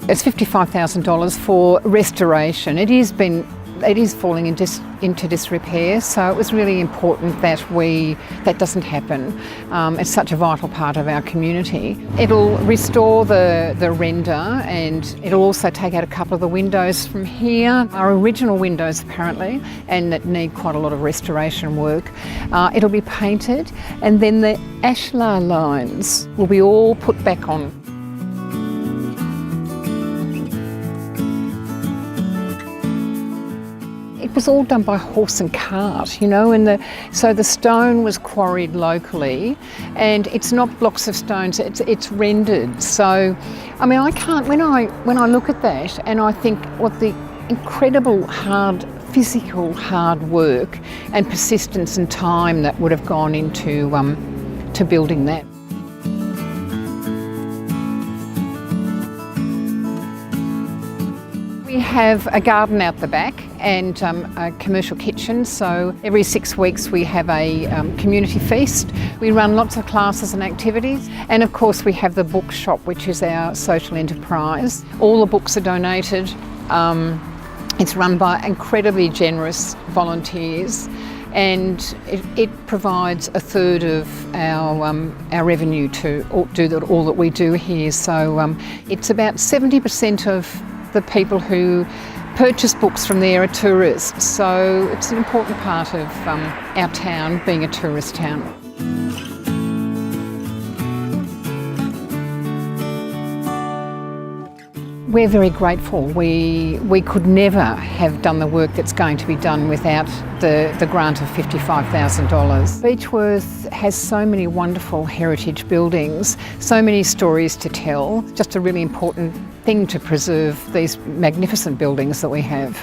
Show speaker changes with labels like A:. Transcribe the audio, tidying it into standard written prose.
A: It's $55,000 for restoration. It is falling into disrepair, so it was really important that that doesn't happen. It's such a vital part of our community. It'll restore the render, and it'll also take out a couple of the windows from here. Our original windows apparently, and that need quite a lot of restoration work. It'll be painted, and then the ashlar lines will be all put back on. It was all done by horse and cart, you know, so the stone was quarried locally, and it's not blocks of stones, it's rendered. So, I mean, I can't, when I look at that and I think what the incredible physical hard work and persistence and time that would have gone into to building that. We have a garden out the back and a commercial kitchen, so every 6 weeks we have a community feast. We run lots of classes and activities, and of course we have the bookshop, which is our social enterprise. All the books are donated. It's run by incredibly generous volunteers, and it provides a third of our revenue to do all that we do here. So it's about 70% of the people who purchase books from there are tourists, so it's an important part of our town being a tourist town. We're very grateful. We could never have done the work that's going to be done without the grant of $55,000. Beechworth has so many wonderful heritage buildings, so many stories to tell. Just a really important thing to preserve these magnificent buildings that we have.